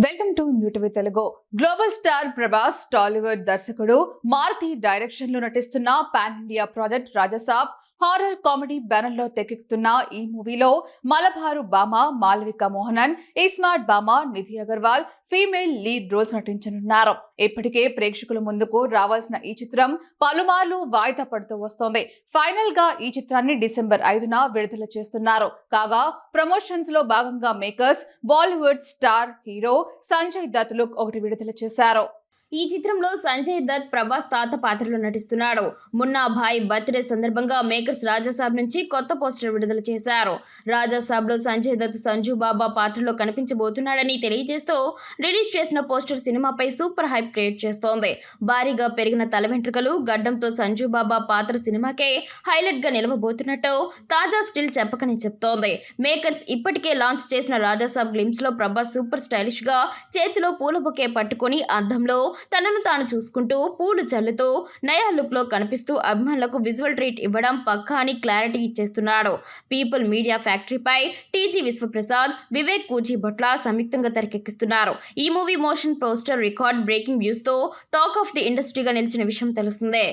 Welcome to New TV Telugu. Global star Prabhas Tollywood దర్శకుడు Maruti direction లో నటిస్తున్న pan India project Raja Saab horror comedy banner లో తెరకెక్కుతున్న ఈ మూవీలో మలబారు బామ మాలవిక మోహనన్, ఇస్మార్ట్ బామ Nidhi Agarwal female lead roles నటించనున్నారు. ఇప్పటికే ప్రేక్షకుల ముందుకు రావాల్సిన ఈ చిత్రం పలుమార్లు వాయిదా పడుతూ వస్తోంది. ఫైనల్ గా ఈ చిత్రాన్ని డిసెంబర్ 5న విడుదల చేస్తున్నారు. కాగా ప్రమోషన్స్ లో భాగంగా makers Bollywood star hero Sanjay Dutt look ఒకటి విడుదల చేశారు. ఈ చిత్రంలో సంజయ్ దత్ ప్రభాస్ తాత పాత్రలో నటిస్తున్నాడు. మున్నా భాయ్ బర్త్డే సందర్భంగా మేకర్స్ రాజాసాబ్ నుంచి కొత్త పోస్టర్ విడుదల చేశారు. రాజాసాబ్లో సంజయ్ దత్ సంజు బాబా పాత్రలో కనిపించబోతున్నాడని తెలియజేస్తూ రిలీజ్ చేసిన పోస్టర్ సినిమాపై సూపర్ హైప్ క్రియేట్ చేస్తోంది. భారీగా పెరిగిన తల వెంట్రుకలు, గడ్డంతో సంజు బాబా పాత్ర సినిమాకే హైలైట్ గా నిలవబోతున్నట్టు తాజా స్టిల్ చెప్పకని చెప్తోంది. మేకర్స్ ఇప్పటికే లాంచ్ చేసిన రాజాసాబ్ గ్లిమ్స్ లో ప్రభాస్ సూపర్ స్టైలిష్ గా చేతిలో పూల బొకే పట్టుకుని అద్దంలో తనను తాను చూసుకుంటూ పూలు చల్లుతూ నయా లుక్ లో కనిపిస్తూ అభిమానులకు విజువల్ ట్రీట్ ఇవ్వడం పక్కా అని క్లారిటీ ఇచ్చేస్తున్నాడు. పీపుల్ మీడియా ఫ్యాక్టరీపై టీజీ విశ్వప్రసాద్, వివేక్ కూచిభొట్ల సంయుక్తంగా తెరకెక్కిస్తున్నారు. ఈ movie motion poster record breaking views తో టాక్ ఆఫ్ ది ఇండస్ట్రీగా నిలిచిన విషయం తెలిసిందే.